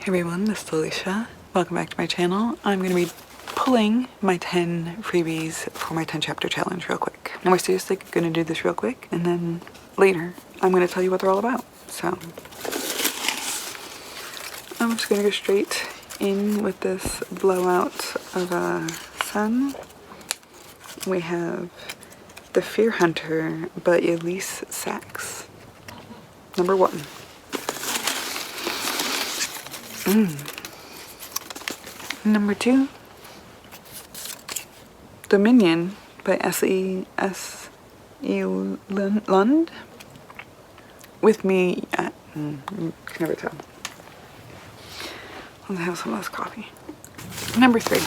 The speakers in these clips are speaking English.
Hey everyone, this is Alisha. Welcome back to my channel. I'm going to be pulling my 10 freebies for my 10 chapter challenge real quick. And we're seriously going to do this real quick, and then later I'm going to tell you what they're all about. So I'm just going to go straight in with this blowout of a sun. We have The Fear Hunter by Elise Sachs. Number 1. Number 2, Dominion by S.E. Lund. With me at, can never tell. I'll have some of this coffee. Number 3.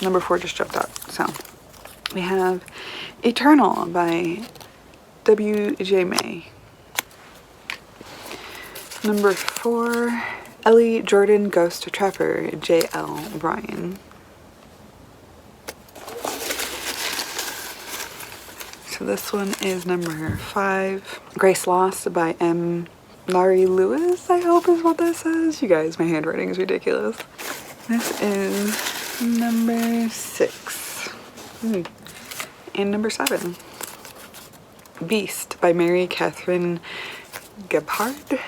Number 4 just jumped out, so. We have Eternal by W.J. May. Number 4, Ellie Jordan Ghost Trapper, J.L. Bryan. So this one is number 5, Grace Lost by M. Laurie Lewis, I hope is what this says. You guys, my handwriting is ridiculous. This is number 6. And number 7, Beast by Mary Catherine Gebhard.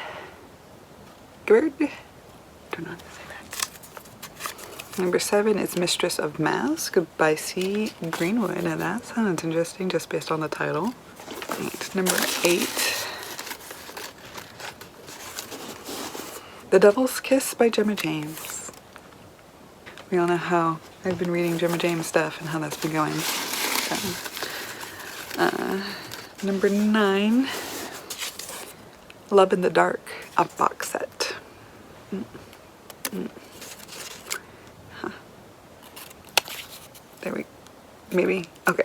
Don't know how to say that. Number 7 is Mistress of Mask by C. Greenwood. Now that sounds interesting just based on the title. Right. Number 8, The Devil's Kiss by Gemma James. We all know how I've been reading Gemma James stuff and how that's been going. So, number 9, Love in the Dark, a box set. There we, maybe, okay.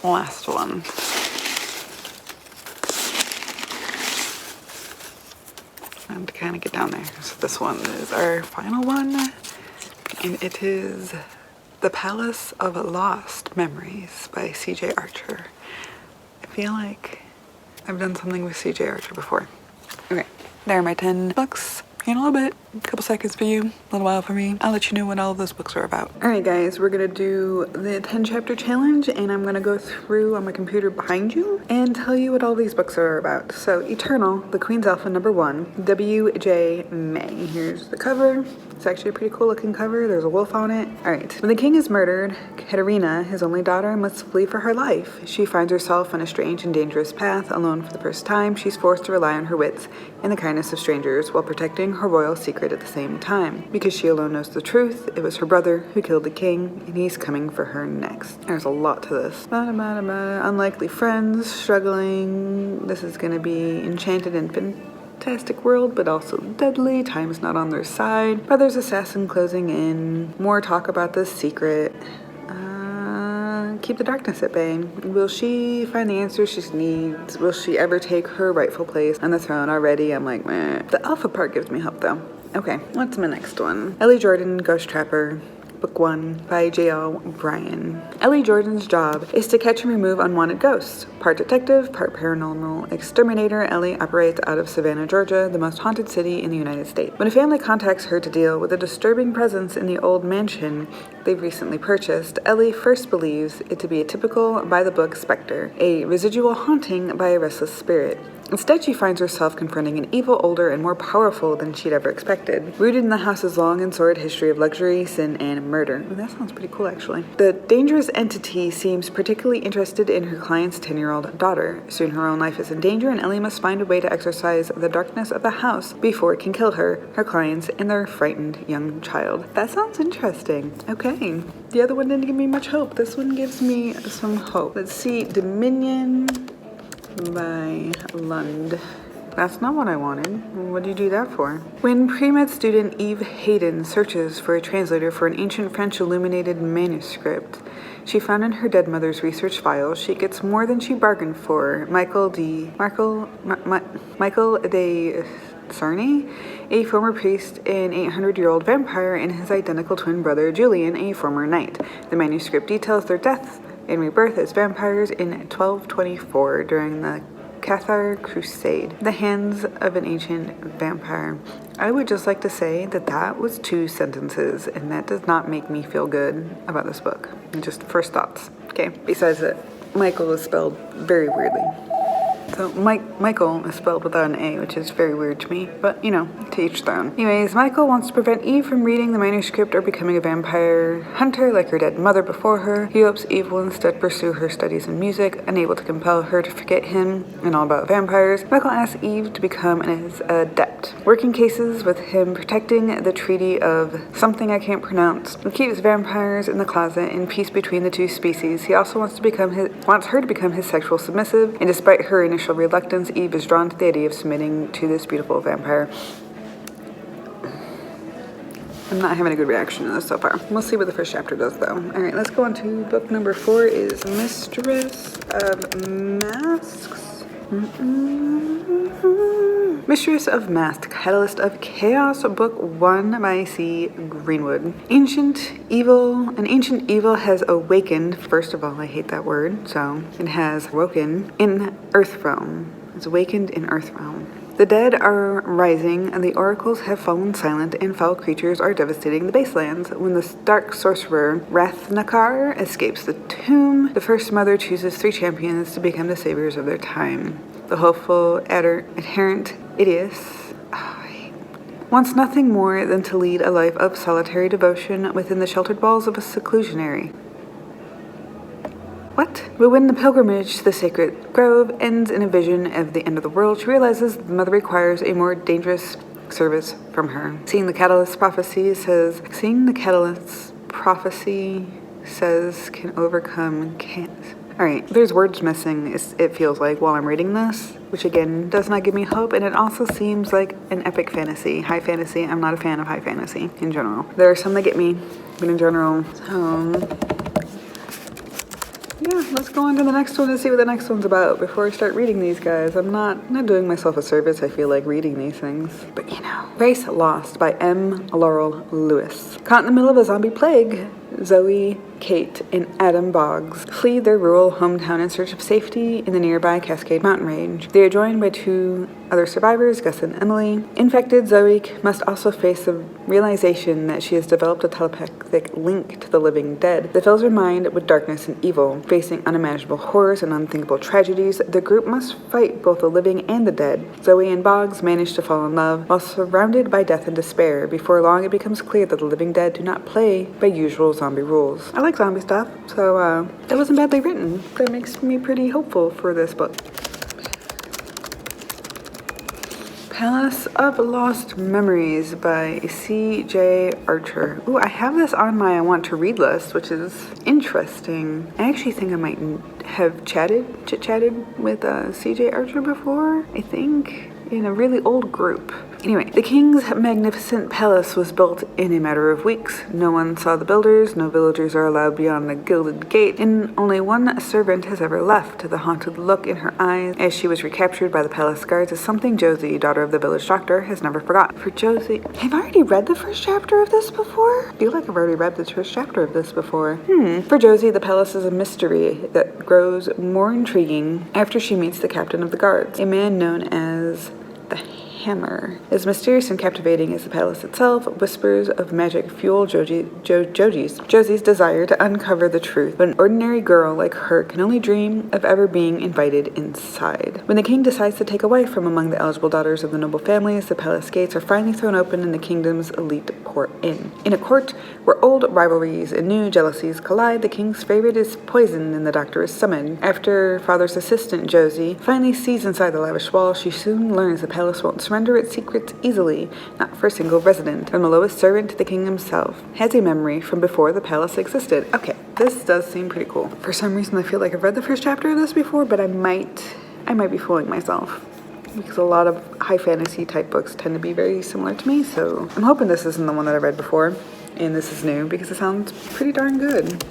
Last one. And to kind of get down there. So this one is our final one, and it is The Palace of Lost Memories by C.J. Archer. I feel like I've done something with C.J. Archer before. Okay, there are my 10 books. In a little bit, a couple seconds for you, a little while for me. I'll let you know what all of those books are about. Alright guys, we're gonna do the 10 chapter challenge, and I'm gonna go through on my computer behind you and tell you what all these books are about. So Eternal, The Queen's Alpha, number 1, W.J. May. Here's the cover. It's actually a pretty cool looking cover. There's a wolf on it. Alright, when the king is murdered, Katerina, his only daughter, must flee for her life. She finds herself on a strange and dangerous path. Alone for the first time, she's forced to rely on her wits and the kindness of strangers while protecting her royal secret at the same time. Because she alone knows the truth, it was her brother who killed the king, and he's coming for her next. There's a lot to this. Unlikely friends, struggling. This is gonna be enchanted and fantastic world, but also deadly. Time is not on their side. Brother's assassin closing in. More talk about this secret. Keep the darkness at bay. Will she find the answers she needs? Will she ever take her rightful place on the throne? Already I'm like, meh. The alpha part gives me hope though. Okay, what's my next one? Ellie Jordan Ghost Trapper, Book 1 by J.L. Bryan. Ellie Jordan's job is to catch and remove unwanted ghosts. Part detective, part paranormal exterminator, Ellie operates out of Savannah, Georgia, the most haunted city in the United States. When a family contacts her to deal with a disturbing presence in the old mansion they've recently purchased, Ellie first believes it to be a typical by-the-book specter, a residual haunting by a restless spirit. Instead, she finds herself confronting an evil older and more powerful than she'd ever expected, rooted in the house's long and sordid history of luxury, sin, and murder. Ooh, that sounds pretty cool, actually. The dangerous entity seems particularly interested in her client's 10-year-old daughter. Soon her own life is in danger, and Ellie must find a way to exorcise the darkness of the house before it can kill her, her clients, and their frightened young child. That sounds interesting. Okay. The other one didn't give me much hope. This one gives me some hope. Let's see. Dominion by Lund. That's not what I wanted. What did you do that for? When pre-med student Eve Hayden searches for a translator for an ancient French illuminated manuscript she found in her dead mother's research files, she gets more than she bargained for. Michael de Cerny, a former priest, an 800-year-old vampire, and his identical twin brother Julian, a former knight. The manuscript details their death and rebirth as vampires in 1224 during the Cathar Crusade, The Hands of an Ancient Vampire. I would just like to say that that was 2 sentences, and that does not make me feel good about this book. Just first thoughts. Okay, besides that, Michael is spelled very weirdly. So Michael is spelled without an A, which is very weird to me, but you know, to each their own. Anyways, Michael wants to prevent Eve from reading the manuscript or becoming a vampire hunter like her dead mother before her. He hopes Eve will instead pursue her studies in music, unable to compel her to forget him and all about vampires. Michael asks Eve to become an adept, working cases with him protecting the treaty of something I can't pronounce. He keeps vampires in the closet in peace between the 2 species. He also wants her to become his sexual submissive, and despite her initial reluctance, Eve is drawn to the idea of submitting to this beautiful vampire. I'm not having a good reaction to this so far. We'll see what the first chapter does, though. Alright, let's go on to book number 4 is Mistress of Masks. Mistress of Masks, Catalyst of Chaos, Book 1 by C. Greenwood. An ancient evil has awakened. First of all, I hate that word, so it has woken in Earthrealm. It's awakened in Earthrealm. The dead are rising, and the oracles have fallen silent, and foul creatures are devastating the baselands. When the dark sorcerer Rathnakar escapes the tomb, the First Mother chooses 3 champions to become the saviors of their time. The hopeful adherent Idias wants nothing more than to lead a life of solitary devotion within the sheltered walls of a seclusionary. What? But when the pilgrimage to the sacred grove ends in a vision of the end of the world, she realizes the mother requires a more dangerous service from her. Seeing the catalyst prophecy says can overcome can't. Alright, there's words missing, it feels like, while I'm reading this, which again does not give me hope, and it also seems like an epic fantasy. High fantasy, I'm not a fan of high fantasy in general. There are some that get me, but in general, yeah, let's go on to the next one and see what the next one's about before I start reading these guys. I'm not doing myself a service, I feel like, reading these things. But you know. Race Lost by M. Laurel Lewis. Caught in the middle of a zombie plague, Zoe, Kate, and Adam Boggs flee their rural hometown in search of safety in the nearby Cascade Mountain range. They are joined by 2 other survivors, Gus and Emily. Infected, Zoe must also face the realization that she has developed a telepathic link to the living dead that fills her mind with darkness and evil. Facing unimaginable horrors and unthinkable tragedies, the group must fight both the living and the dead. Zoe and Boggs manage to fall in love while surrounded by death and despair. Before long, it becomes clear that the living dead do not play by usual zombie rules. I like zombie stuff, so that wasn't badly written. That makes me pretty hopeful for this book. Palace of Lost Memories by C.J. Archer. Ooh, I have this on my I want to read list, which is interesting. I actually think I might have chit-chatted with C.J. Archer before, I think, in a really old group. Anyway, the king's magnificent palace was built in a matter of weeks. No one saw the builders, no villagers are allowed beyond the gilded gate, and only one servant has ever left. The haunted look in her eyes as she was recaptured by the palace guards is something Josie, daughter of the village doctor, has never forgotten. For Josie, have I already read the first chapter of this before? I feel like I've already read the first chapter of this before. For Josie, the palace is a mystery that grows more intriguing after she meets the captain of the guards, a man known as the Hammer. As mysterious and captivating as the palace itself, whispers of magic fuel Josie's desire to uncover the truth. But an ordinary girl like her can only dream of ever being invited inside. When the king decides to take a wife from among the eligible daughters of the noble families, the palace gates are finally thrown open and the kingdom's elite pour in. In a court where old rivalries and new jealousies collide, the king's favorite is poisoned and the doctor is summoned. After father's assistant, Josie, finally sees inside the lavish walls, she soon learns the palace won't surrender its secrets easily, not for a single resident. From the lowest servant to the king himself, has a memory from before the palace existed. Okay, this does seem pretty cool. For some reason, I feel like I've read the first chapter of this before, but I might be fooling myself, because a lot of high fantasy type books tend to be very similar to me, so I'm hoping this isn't the one that I read before, and this is new, because it sounds pretty darn good.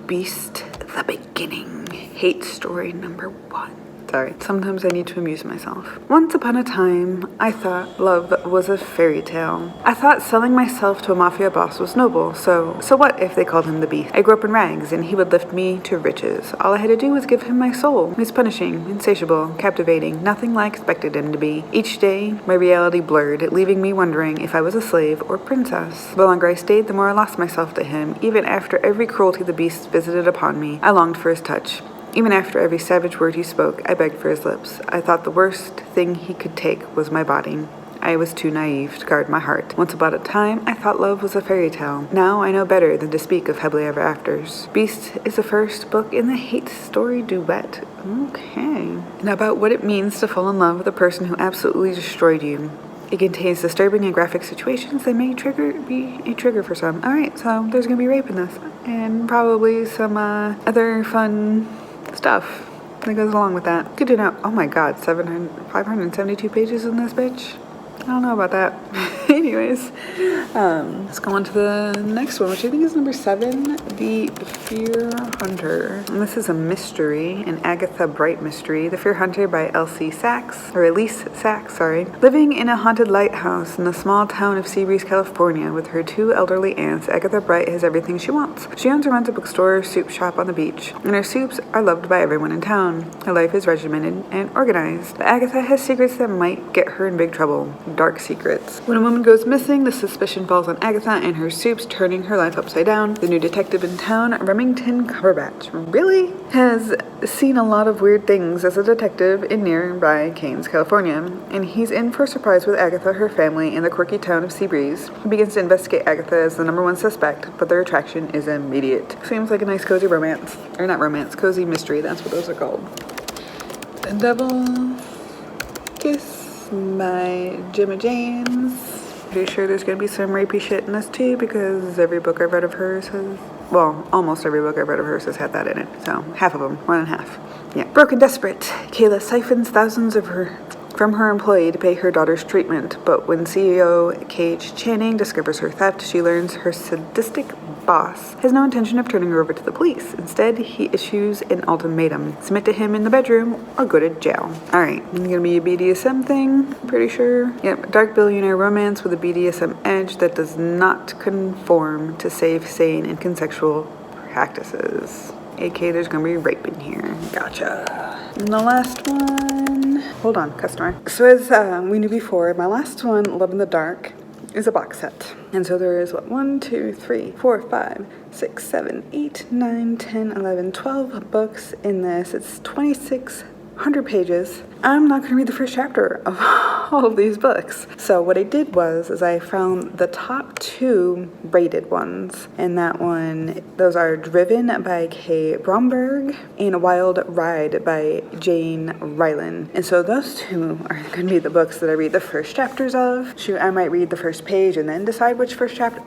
Beast the Beginning. Hate Story number 1. Sorry, sometimes I need to amuse myself. Once upon a time, I thought love was a fairy tale. I thought selling myself to a mafia boss was noble, so what if they called him the Beast? I grew up in rags, and he would lift me to riches. All I had to do was give him my soul. He was punishing, insatiable, captivating, nothing like I expected him to be. Each day, my reality blurred, leaving me wondering if I was a slave or princess. The longer I stayed, the more I lost myself to him. Even after every cruelty the Beast visited upon me, I longed for his touch. Even after every savage word he spoke, I begged for his lips. I thought the worst thing he could take was my body. I was too naive to guard my heart. Once upon a time, I thought love was a fairy tale. Now I know better than to speak of happily ever afters. Beast is the first book in the hate story duet. Okay. Now about what it means to fall in love with a person who absolutely destroyed you. It contains disturbing and graphic situations that may be a trigger for some. Alright, so there's gonna be rape in this. And probably some other fun stuff that goes along with that. Good to know. Oh my god, 572 pages in this bitch? I don't know about that. Anyways, let's go on to the next one, which I think is number 7, The Fear Hunter. And this is a mystery, an Agatha Bright mystery. The Fear Hunter by Elise Sachs. Living in a haunted lighthouse in the small town of Seabreeze, California, with her 2 elderly aunts, Agatha Bright has everything she wants. She owns and runs a bookstore, soup shop on the beach, and her soups are loved by everyone in town. Her life is regimented and organized. But Agatha has secrets that might get her in big trouble. Dark secrets. When a woman goes missing, the suspicion falls on Agatha and her soups, turning her life upside down. The new detective in town, Remington Cumberbatch, really has seen a lot of weird things as a detective in nearby Keynes, California, and he's in for a surprise with Agatha, her family, in the quirky town of Seabreeze. He begins to investigate Agatha as the number 1 suspect, but their attraction is immediate. Seems like a nice cozy romance. Or not romance, cozy mystery, that's what those are called. The Devil Kiss by Gemma James. Pretty sure there's gonna be some rapey shit in this too, because every book I've read of hers has, well, almost every book I've read of hers has had that in it. So half of them, more than half. Yeah. Broken desperate, Kayla siphons thousands from her employee to pay her daughter's treatment, but when CEO Cage Channing discovers her theft, she learns her sadistic boss has no intention of turning her over to the police. Instead, he issues an ultimatum: submit to him in the bedroom or go to jail. Alright, it's gonna be a BDSM thing, pretty sure. Yep, dark billionaire romance with a BDSM edge that does not conform to safe, sane, and consensual practices. AK, there's gonna be rape in here. Gotcha. And the last one, hold on, customer. So as we knew before, my last one, Love in the Dark, is a box set. And so there is 1, 2, 3, 4, 5, 6, 7, 8, 9, 10, 11, 12 books in this. It's 2,600 pages. I'm not going to read the first chapter of all of these books. So what I did was I found the top 2 rated ones. And that one, those are Driven by Kay Bromberg and Wild Ride by Jane Ryland. And so those 2 are going to be the books that I read the first chapters of. Shoot, I might read the first page and then decide which first chapter.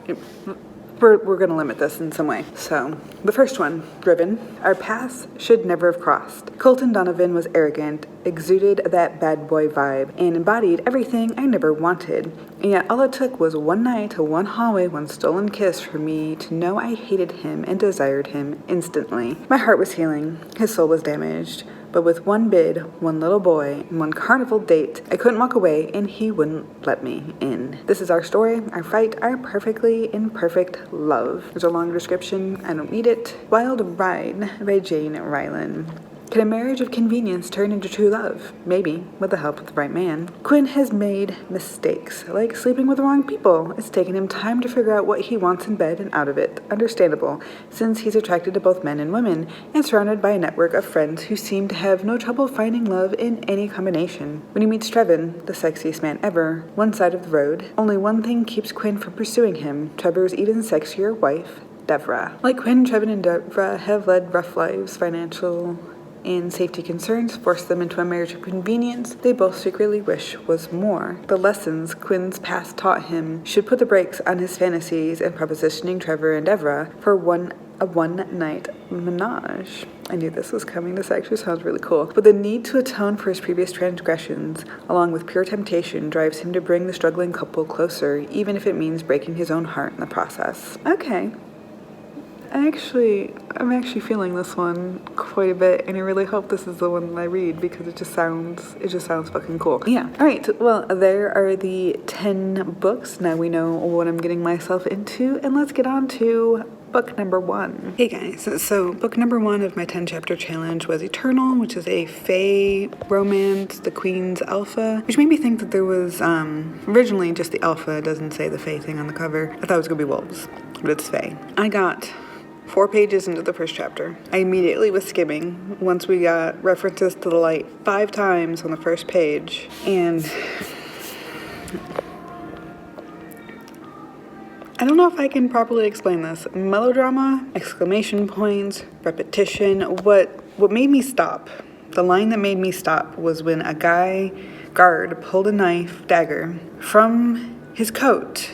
We're going to limit this in some way. So, the first one, Driven. Our paths should never have crossed. Colton Donovan was arrogant, exuded that bad boy vibe, and embodied everything I never wanted. And yet all it took was one night, one hallway, one stolen kiss for me to know I hated him and desired him instantly. My heart was healing. His soul was damaged. But with one bid, one little boy, and one carnival date, I couldn't walk away and he wouldn't let me in. This is our story, our fight, our perfectly imperfect love. There's a long description, I don't need it. Wild Ride by Jane Ryland. Can a marriage of convenience turn into true love? Maybe, with the help of the right man. Quinn has made mistakes, like sleeping with the wrong people. It's taken him time to figure out what he wants in bed and out of it. Understandable, since he's attracted to both men and women, and surrounded by a network of friends who seem to have no trouble finding love in any combination. When he meets Trevin, the sexiest man ever, one side of the road, only one thing keeps Quinn from pursuing him: Trevor's even sexier wife, Devra. Like Quinn, Trevin and Devra have led rough lives. Financial and safety concerns forced them into a marriage of convenience they both secretly wish was more. The lessons Quinn's past taught him should put the brakes on his fantasies and propositioning Trevor and Devra for a one-night menage. I knew this was coming. This actually sounds really cool. But the need to atone for his previous transgressions, along with pure temptation, drives him to bring the struggling couple closer, even if it means breaking his own heart in the process. Okay. I'm actually feeling this one quite a bit, and I really hope this is the one that I read because it just sounds fucking cool. Yeah. All right. Well, there are the 10 books. Now we know what I'm getting myself into, and let's get on to book number 1. Hey guys, so book number 1 of my 10 chapter challenge was Eternal, which is a fae romance, the Queen's Alpha, which made me think that there was originally just the alpha. It doesn't say the fae thing on the cover. I thought it was gonna be wolves, but it's fae. I got 4 pages into the first chapter. I immediately was skimming once we got references to the light 5 times on the first page, and I don't know if I can properly explain this. Melodrama, exclamation points, repetition. What made me stop, the line that made me stop was when a guard pulled a dagger from his coat.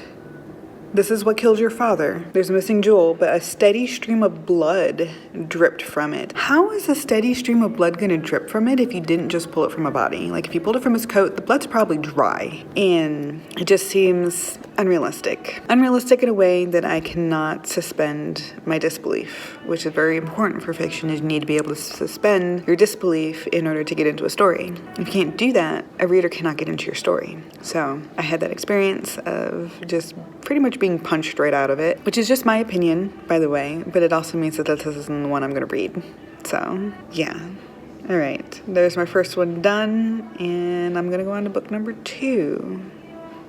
This is what killed your father. There's a missing jewel, but a steady stream of blood dripped from it. How is a steady stream of blood gonna drip from it if you didn't just pull it from a body? Like, if you pulled it from his coat, the blood's probably dry. And it just seems unrealistic. Unrealistic in a way that I cannot suspend my disbelief, which is very important for fiction, is you need to be able to suspend your disbelief in order to get into a story. If you can't do that, a reader cannot get into your story. So I had that experience of just pretty much being punched right out of it, which is just my opinion, by the way, but it also means that this isn't the one I'm going to read. So, yeah. All right, there's my first one done, and I'm going to go on to book number 2.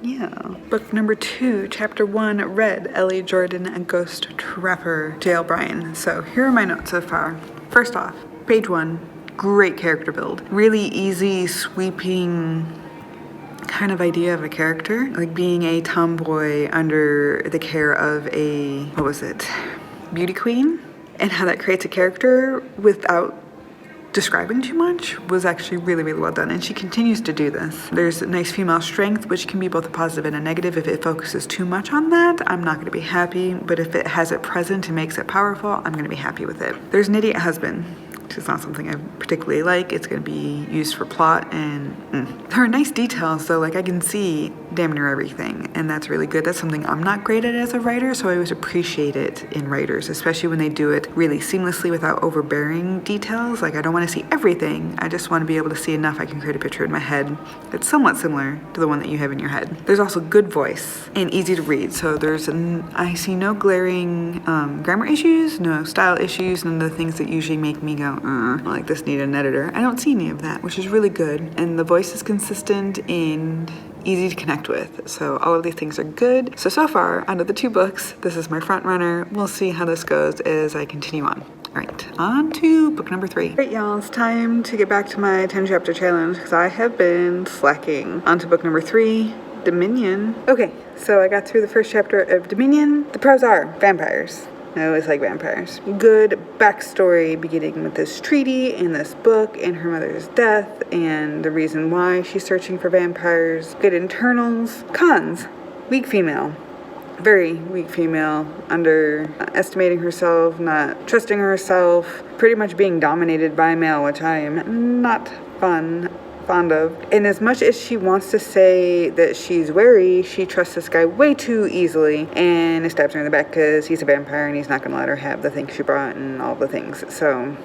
Yeah. Book number 2, chapter 1, read Ellie Jordan, A Ghost Trapper, J.L. Bryan. So here are my notes so far. First off, page 1, great character build. Really easy, sweeping kind of idea of a character, like being a tomboy under the care of a, beauty queen, and how that creates a character without describing too much was actually really, really well done, and she continues to do this. There's a nice female strength, which can be both a positive and a negative. If it focuses too much on that, I'm not going to be happy, but if it has it present and makes it powerful, I'm going to be happy with it. There's an idiot husband, which is not something I particularly like. It's going to be used for plot, and there are nice details, though. Like, I can see damn near everything, and that's really good. That's something I'm not great at as a writer, so I always appreciate it in writers, especially when they do it really seamlessly without overbearing details. Like, I don't want to see everything. I just want to be able to see enough I can create a picture in my head that's somewhat similar to the one that you have in your head. There's also good voice and easy to read, so I see no glaring grammar issues, no style issues, none of the things that usually make me go, like this need an editor. I don't see any of that, which is really good, and the voice is consistent and easy to connect with. So all of these things are good. So far, out of the 2 books, this is my front runner. We'll see how this goes as I continue on. All right, on to book number 3. All right, y'all, it's time to get back to my 10 chapter challenge because I have been slacking. On to book number 3, Dominion. Okay, so I got through the first chapter of Dominion. The pros are vampires. I always like vampires. Good backstory beginning with this treaty and this book and her mother's death and the reason why she's searching for vampires. Good internals. Cons. Weak female. Very weak female. Underestimating herself, not trusting herself, pretty much being dominated by a male, which I am not fond of. And as much as she wants to say that she's wary, she trusts this guy way too easily and stabs her in the back because he's a vampire and he's not going to let her have the things she brought and all the things. So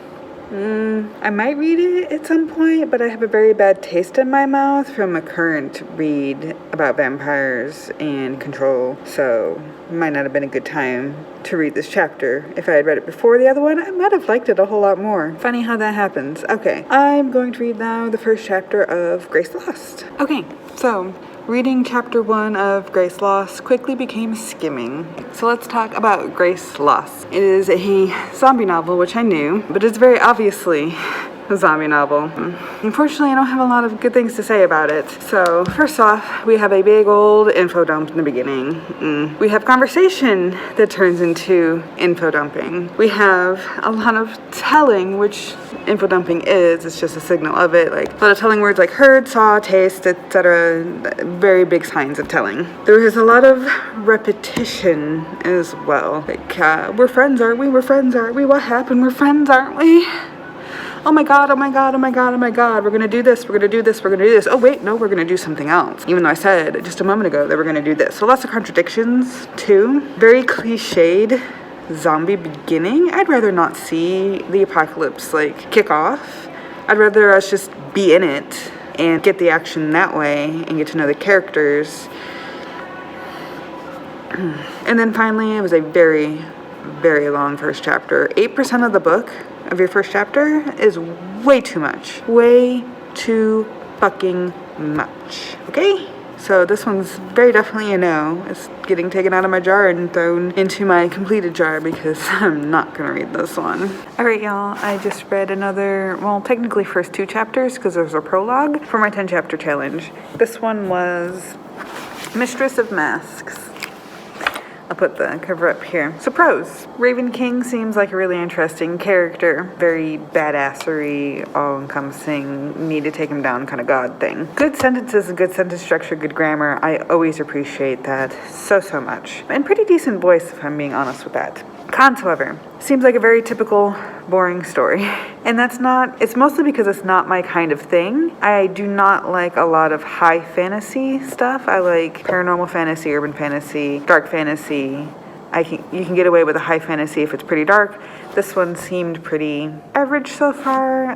I might read it at some point, but I have a very bad taste in my mouth from a current read about vampires and control, so it might not have been a good time to read this chapter. If I had read it before the other one, I might have liked it a whole lot more. Funny how that happens. Okay, I'm going to read now the first chapter of Grace Lost. Okay, so reading chapter 1 of Grace Lost quickly became skimming. So let's talk about Grace Lost. It is a zombie novel, which I knew, but it's very obviously a zombie novel. Unfortunately, I don't have a lot of good things to say about it. So first off, we have a big old info dump in the beginning. We have conversation that turns into info dumping. We have a lot of telling, which info dumping is. It's just a signal of it. Like a lot of telling words like heard, saw, taste, etc. Very big signs of telling. There is a lot of repetition as well. Like, we're friends, aren't we? We're friends, aren't we? What happened? We're friends, aren't we? Oh my god, oh my god, oh my god, oh my god, we're gonna do this, we're gonna do this, we're gonna do this. Oh wait, no, we're gonna do something else. Even though I said just a moment ago that we're gonna do this. So lots of contradictions too. Very cliched zombie beginning. I'd rather not see the apocalypse like kick off. I'd rather us just be in it and get the action that way and get to know the characters. And then finally, it was a very, very long first chapter. 8% of the book of your first chapter is way too much. Way too fucking much. Okay? So this one's very definitely a no. It's getting taken out of my jar and thrown into my completed jar because I'm not gonna read this one. Alright y'all, I just read another, well technically first 2 chapters because there's a prologue for my 10 chapter challenge. This one was Mistress of Masks. I'll put the cover up here. So pros. Raven King seems like a really interesting character. Very badassery, all-encompassing, need to take him down kind of god thing. Good sentences and good sentence structure, good grammar. I always appreciate that so much. And pretty decent voice if I'm being honest with that. Cons, however, seems like a very typical, boring story. And that's not, it's mostly because it's not my kind of thing. I do not like a lot of high fantasy stuff. I like paranormal fantasy, urban fantasy, dark fantasy. You can get away with a high fantasy if it's pretty dark. This one seemed pretty average so far,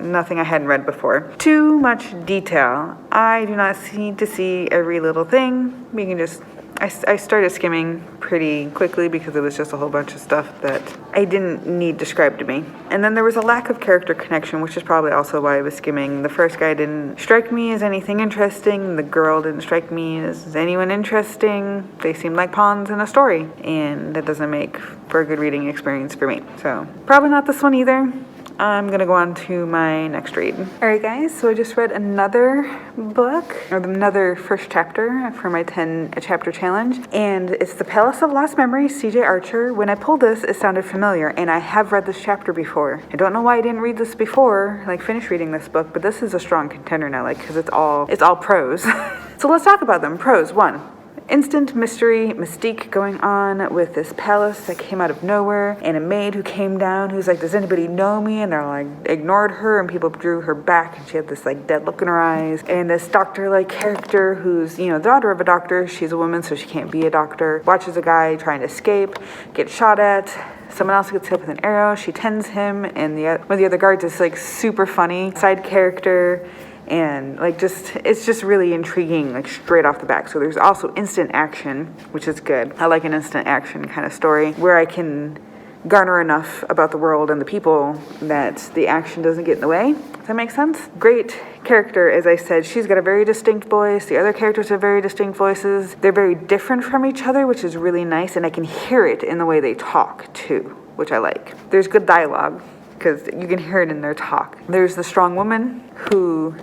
nothing I hadn't read before. Too much detail. I do not need to see every little thing. We can just, I started skimming pretty quickly because it was just a whole bunch of stuff that I didn't need described to me. And then there was a lack of character connection, which is probably also why I was skimming. The first guy didn't strike me as anything interesting. The girl didn't strike me as anyone interesting. They seemed like pawns in a story, and that doesn't make for a good reading experience for me. So probably not this one either. I'm gonna go on to my next read. Alright guys, so I just read another book, or another first chapter for my 10 chapter challenge, and it's The Palace of Lost Memories, C.J. Archer. When I pulled this, it sounded familiar, and I have read this chapter before. I don't know why I didn't read this before, finish reading this book, but this is a strong contender now, because it's all prose. So let's talk about them. Prose, 1. Instant mystery, mystique going on with this palace that came out of nowhere, and a maid who came down who's like, does anybody know me? And they're ignored her, and people drew her back, and she had this dead look in her eyes. And this doctor character who's, the daughter of a doctor, she's a woman, so she can't be a doctor, watches a guy trying to escape, get shot at. Someone else gets hit with an arrow, she tends him, and one of the other guards is super funny side character. And it's just really intriguing, straight off the back. So there's also instant action, which is good. I like an instant action kind of story where I can garner enough about the world and the people that the action doesn't get in the way. Does that make sense? Great character, as I said. She's got a very distinct voice. The other characters have very distinct voices. They're very different from each other, which is really nice. And I can hear it in the way they talk too, which I like. There's good dialogue because you can hear it in their talk. There's the strong woman who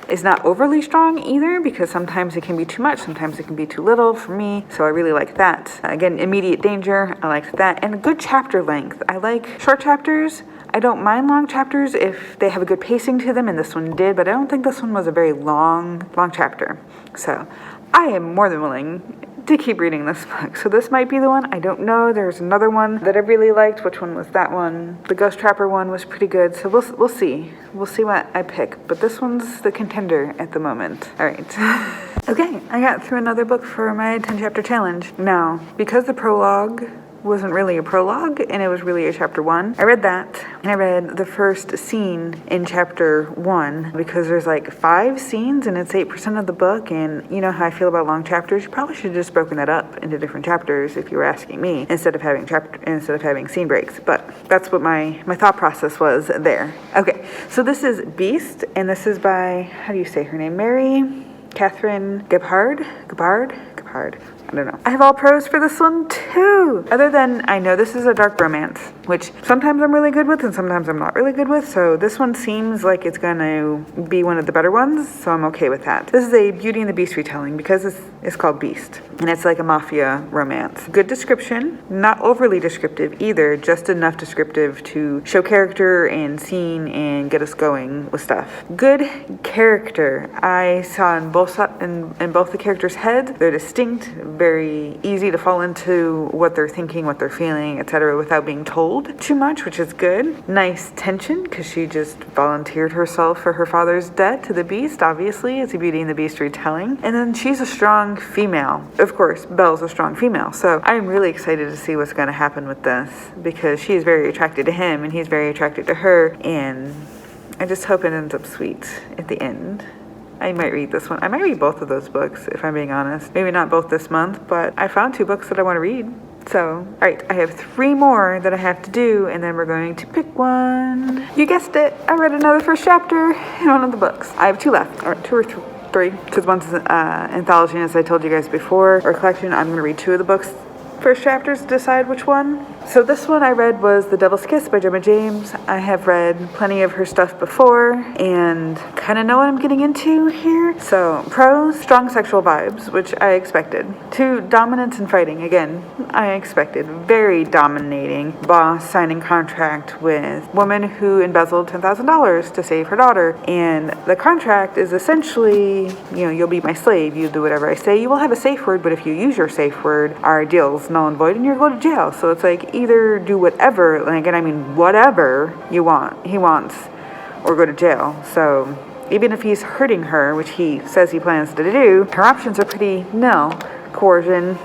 is not overly strong either, because sometimes it can be too much, sometimes it can be too little for me, so I really like that. Again, immediate danger, I liked that. And a good chapter length. I like short chapters. I don't mind long chapters if they have a good pacing to them, and this one did, but I don't think this one was a very long chapter. So I am more than willing to keep reading this book. So this might be the one. I don't know. There's another one that I really liked. Which one was that one? The Ghost Trapper one was pretty good. So we'll see. We'll see what I pick. But this one's the contender at the moment. All right. Okay, I got through another book for my 10 chapter challenge. Now, because the prologue wasn't really a prologue and it was really a chapter 1, I read that, and I read the first scene in chapter 1 because there's 5 scenes and it's 8% of the book, and you know how I feel about long chapters. You probably should have just broken that up into different chapters if you were asking me, instead of having scene breaks. But that's what my thought process was there. Okay, so this is Beast, and this is by, how do you say her name? Mary Catherine Gebhard. I don't know. I have all pros for this one too. Other than, I know this is a dark romance, which sometimes I'm really good with and sometimes I'm not really good with. So this one seems like it's going to be one of the better ones. So I'm okay with that. This is a Beauty and the Beast retelling because it's called Beast. And it's like a mafia romance. Good description. Not overly descriptive either. Just enough descriptive to show character and scene and get us going with stuff. Good character. I saw in both the characters' heads. They're distinct. instinct, very easy to fall into what they're thinking, what they're feeling, etc. without being told too much, which is good. Nice tension, because she just volunteered herself for her father's debt to the Beast, obviously. It's a Beauty and the Beast retelling. And then she's a strong female. Of course, Belle's a strong female. So I'm really excited to see what's going to happen with this, because she is very attracted to him and he's very attracted to her. And I just hope it ends up sweet at the end. I might read this one. I might read both of those books, if I'm being honest. Maybe not both this month, but I found 2 books that I want to read. So, alright, I have 3 more that I have to do, and then we're going to pick one. You guessed it, I read another first chapter in one of the books. I have 2 left, or 2 or 3, because one's an anthology, as I told you guys before, or collection. I'm going to read 2 of the books first chapters to decide which one. So this one I read was The Devil's Kiss by Gemma James. I have read plenty of her stuff before and kind of know what I'm getting into here. So pros, strong sexual vibes, which I expected. 2, dominance and fighting. Again, I expected. Very dominating boss signing contract with woman who embezzled $10,000 to save her daughter. And the contract is essentially, you'll be my slave. You do whatever I say. You will have a safe word, but if you use your safe word, our deal's null and void and you're going to jail. So it's like either do whatever, whatever he wants, or go to jail. So even if he's hurting her, which he says he plans to do, her options are pretty nil. Coercion,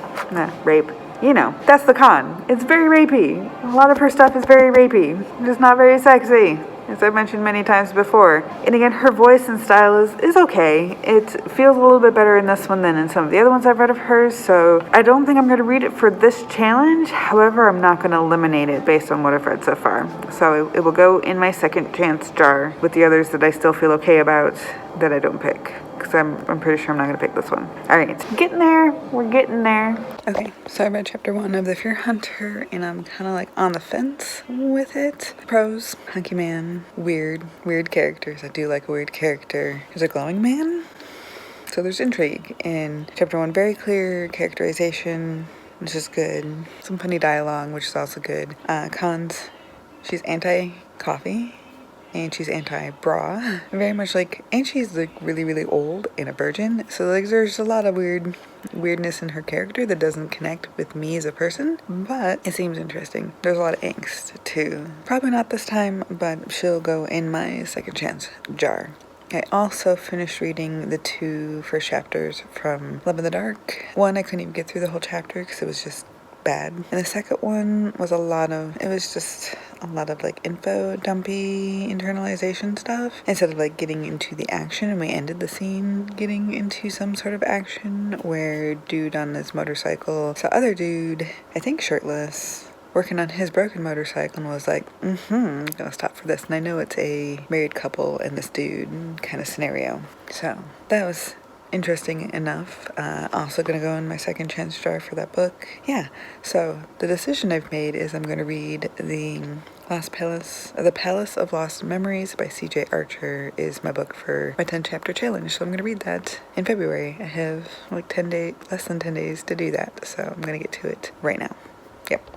rape. That's the con. It's very rapey. A lot of her stuff is very rapey. Just not very sexy, as I've mentioned many times before. And again, her voice and style is okay. It feels a little bit better in this one than in some of the other ones I've read of hers, so I don't think I'm going to read it for this challenge. However, I'm not going to eliminate it based on what I've read so far. So it will go in my second chance jar with the others that I still feel okay about that I don't pick. Because I'm pretty sure I'm not going to pick this one. Alright, getting there. We're getting there. Okay, so I read chapter 1 of The Fear Hunter, and I'm kind of on the fence with it. Pros, hunky man, weird characters. I do like a weird character. There's a glowing man, so there's intrigue. In chapter 1, very clear characterization, which is good. Some funny dialogue, which is also good. Cons, she's anti-coffee. And she's anti-bra. Very much and she's really, really old and a virgin. So there's a lot of weirdness in her character that doesn't connect with me as a person. But it seems interesting. There's a lot of angst too. Probably not this time, but she'll go in my second chance jar. I also finished reading the 2 first chapters from Love in the Dark. One, I couldn't even get through the whole chapter because it was just bad. And the second one was just a lot of info dumpy internalization stuff instead of getting into the action. And we ended the scene getting into some sort of action where dude on his motorcycle saw other dude, I think shirtless, working on his broken motorcycle and was I'm gonna stop for this. And I know it's a married couple and this dude kind of scenario. So that was interesting enough. Also gonna go in my second chance jar for that book. Yeah, so the decision I've made is I'm gonna read The Palace of Lost Memories by C.J. Archer is my book for my 10 chapter challenge. So I'm gonna read that in February. I have less than 10 days to do that. So I'm gonna get to it right now. Yep.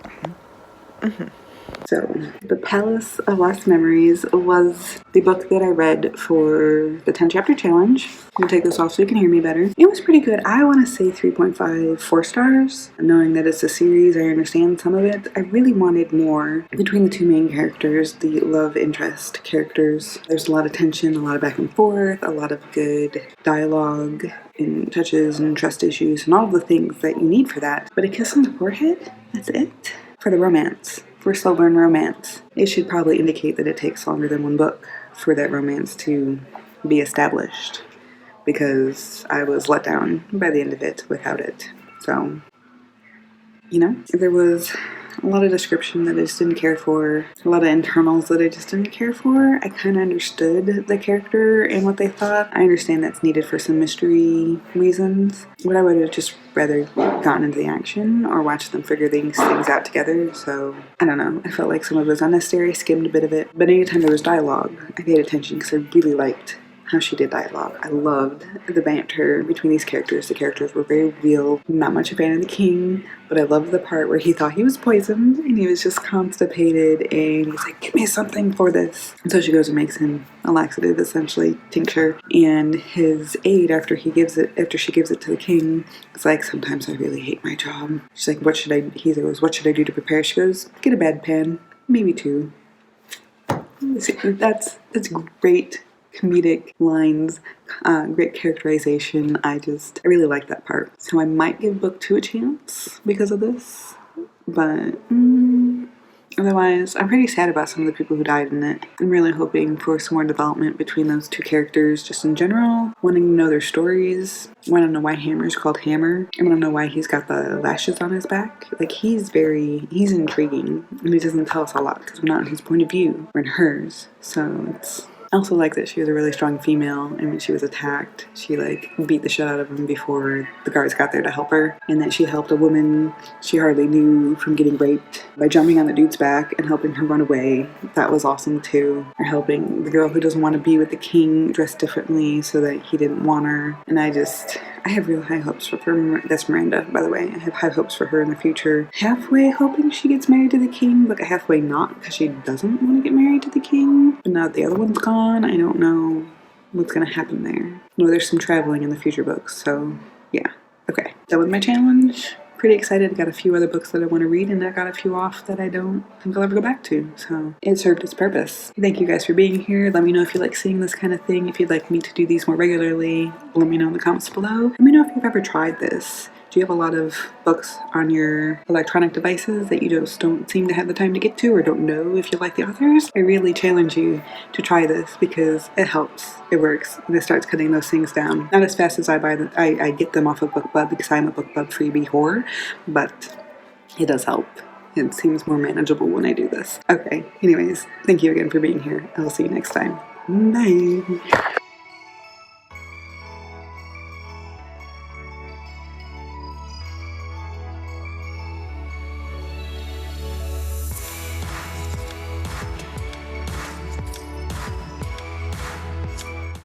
So, The Palace of Lost Memories was the book that I read for the 10 chapter challenge. I'm going to take this off so you can hear me better. It was pretty good. I want to say 3.5, 4 stars. Knowing that it's a series, I understand some of it. I really wanted more between the 2 main characters, the love interest characters. There's a lot of tension, a lot of back and forth, a lot of good dialogue and touches and trust issues and all the things that you need for that. But a kiss on the forehead, that's it. For the romance, for slow burn romance. It should probably indicate that it takes longer than 1 book for that romance to be established, because I was let down by the end of it without it. So, there was a lot of description that I just didn't care for, a lot of internals that I just didn't care for. I kind of understood the character and what they thought. I understand that's needed for some mystery reasons, but I would have just rather gotten into the action or watched them figure things out together. So, I don't know. I felt like some of it was unnecessary, skimmed a bit of it. But anytime there was dialogue, I paid attention because I really liked how she did dialogue. I loved the banter between these characters. The characters were very real. Not much a fan of the king, but I loved the part where he thought he was poisoned and he was just constipated and he's like, give me something for this. And so she goes and makes him a laxative, essentially, tincture. And his aide, after she gives it to the king, is like, sometimes I really hate my job. She's like, he goes, what should I do to prepare? She goes, get a bedpan, maybe 2. That's great comedic lines, great characterization. I really like that part. So I might give book 2 a chance because of this, but otherwise I'm pretty sad about some of the people who died in it. I'm really hoping for some more development between those 2 characters just in general, wanting to know their stories. I want to know why Hammer's called Hammer. I want to know why he's got the lashes on his back. Like, he's intriguing, and he doesn't tell us a lot because we're not in his point of view, we're in hers. So I also like that she was a really strong female, and when she was attacked, she beat the shit out of him before the guards got there to help her, and that she helped a woman she hardly knew from getting raped by jumping on the dude's back and helping her run away. That was awesome too. Or helping the girl who doesn't want to be with the king dress differently so that he didn't want her. And I have real high hopes for her. That's Miranda, by the way. I have high hopes for her in the future. Halfway hoping she gets married to the king, but halfway not, because she doesn't want to get married to the king. But now that the other one's gone, I don't know what's going to happen there. No, there's some traveling in the future books, so yeah. Okay, that was my challenge. Pretty excited. I got a few other books that I want to read, and I got a few off that I don't think I'll ever go back to. So it served its purpose. Thank you guys for being here. Let me know if you like seeing this kind of thing. If you'd like me to do these more regularly, let me know in the comments below. Let me know if you've ever tried this. Do you have a lot of books on your electronic devices that you just don't seem to have the time to get to, or don't know if you like the authors? I really challenge you to try this because it helps, it works, and it starts cutting those things down. Not as fast as I get them off of BookBub because I'm a BookBub freebie whore, but it does help. It seems more manageable when I do this. Okay, anyways, thank you again for being here. I will see you next time. Bye!